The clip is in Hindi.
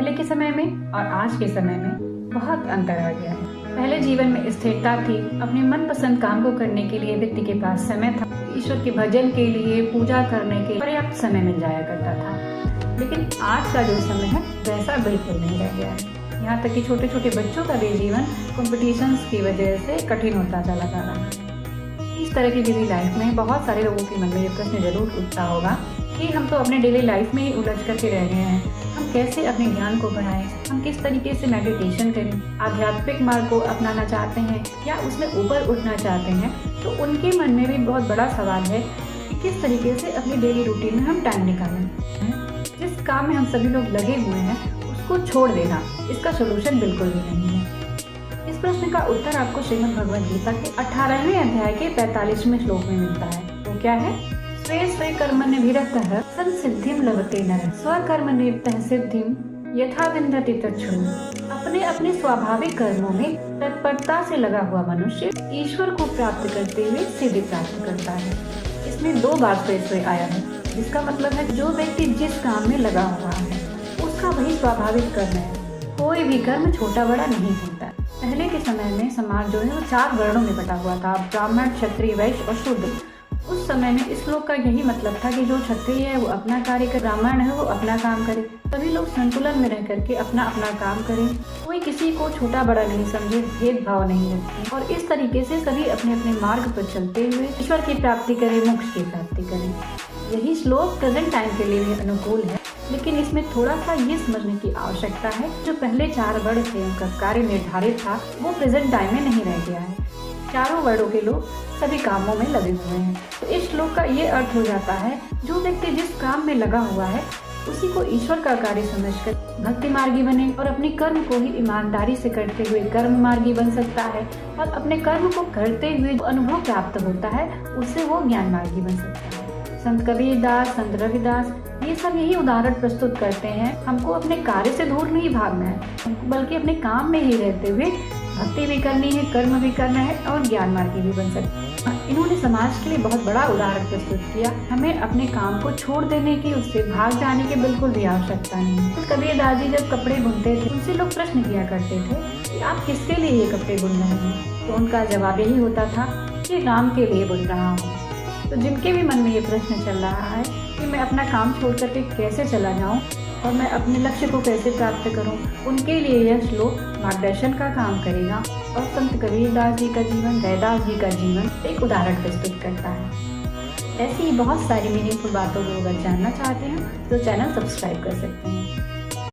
पहले के समय में और आज के समय में बहुत अंतर आ गया है। पहले जीवन में स्थिरता थी, अपने मनपसंद काम को करने के लिए व्यक्ति के पास समय था, ईश्वर के भजन के लिए, पूजा करने के लिए पर्याप्त समय मिल जाया करता था। लेकिन आज का जो समय है वैसा बिल्कुल नहीं रह गया है। यहाँ तक कि छोटे छोटे बच्चों का भी जीवन कॉम्पिटिशन्स की वजह से कठिन होता चला जा रहा है। इस तरह की बिजी लाइफ में बहुत सारे लोगों के मन में ये प्रश्न जरूर उठता होगा कि हम तो अपने डेली लाइफ में ही उलझ करके रह गए हैं, हम कैसे अपने ज्ञान को बढ़ाएं, हम किस तरीके से मेडिटेशन करें, आध्यात्मिक मार्ग को अपनाना चाहते हैं या उसमें ऊपर उठना चाहते हैं। तो उनके मन में भी बहुत बड़ा सवाल है कि किस तरीके से अपनी डेली रूटीन में हम टाइम निकालें। जिस काम में हम सभी लोग लगे हुए हैं उसको छोड़ देना, इसका सोल्यूशन बिल्कुल भी नहीं है। इस प्रश्न का उत्तर आपको श्रीमद् भगवद गीता के 18वें अध्याय के 45वें श्लोक में मिलता है। वो क्या है? स्वे स्वे कर्मण्यभिरतः संसिद्धिं लभते नरः स्वकर्मण्येप्तः सिद्धिं यथा विन्दति तच्छृणु। अपने अपने स्वाभाविक कर्मों में तत्परता से लगा हुआ मनुष्य ईश्वर को प्राप्त करते हुए सिद्धि प्राप्त करता है। इसमें 2 बार स्वे स्वे आया है, जिसका मतलब है जो व्यक्ति जिस काम में लगा हुआ है उसका वही स्वाभाविक कर्म है। कोई भी कर्म छोटा बड़ा नहीं होता। पहले के समय में समाज जो है वो 4 वर्णों में बटा हुआ था, ब्राह्मण, क्षत्रिय, वैश्य और शूद्र। उस समय में इस श्लोक का यही मतलब था कि जो क्षत्रिय है वो अपना कार्य करे, ब्राह्मण है वो अपना काम करे, सभी लोग संतुलन में रह करके अपना अपना काम करें, कोई किसी को छोटा बड़ा नहीं समझे, भेदभाव नहीं रखें और इस तरीके से सभी अपने अपने मार्ग पर चलते हुए ईश्वर की प्राप्ति करें, मोक्ष की प्राप्ति करें। यही श्लोक प्रेजेंट टाइम के लिए भी अनुकूल है, लेकिन इसमें थोड़ा सा ये समझने की आवश्यकता है जो पहले 4 वर्ण थे उनका कार्य निर्धारित था वो प्रेजेंट टाइम में नहीं रह गया है। चारों वर्णों के लोग सभी कामों में लगे हुए हैं। तो इस श्लोक का ये अर्थ हो जाता है जो व्यक्ति जिस काम में लगा हुआ है उसी को ईश्वर का कार्य समझकर भक्ति मार्गी बने और अपने कर्म को ही ईमानदारी से करते हुए कर्म मार्गी बन सकता है और अपने कर्म को करते हुए जो अनुभव प्राप्त होता है उससे वो ज्ञान मार्गी बन सकता है। संत कबीरदास, संत रविदास ये सब यही उदाहरण प्रस्तुत करते हैं। हमको अपने कार्य से दूर नहीं भागना है, बल्कि अपने काम में ही रहते हुए भक्ति भी करनी है, कर्म भी करना है और ज्ञान मार्गी भी बन सकते हैं। इन्होंने समाज के लिए बहुत बड़ा उदाहरण प्रस्तुत किया। हमें अपने काम को छोड़ देने की, उससे भाग जाने की बिल्कुल भी आवश्यकता नहीं है। तो कबीरदास जी जब कपड़े बुनते थे उनसे लोग प्रश्न किया करते थे कि आप किसके लिए ये कपड़े बुन रहे हैं? तो उनका जवाब यही होता था कि राम के लिए बुन रहा हूँ। तो जिनके भी मन में ये प्रश्न चल रहा है कि मैं अपना काम छोड़ करके कैसे चला जाऊं और मैं अपने लक्ष्य को कैसे प्राप्त करूं, उनके लिए यह श्लोक मार्गदर्शन का काम करेगा। और संत कबीरदास जी का जीवन, रैदास जी का जीवन एक उदाहरण प्रस्तुत करता है। ऐसी ही बहुत सारी मीनिंगफुल बातों को अगर जानना चाहते हैं तो चैनल सब्सक्राइब कर सकते हैं।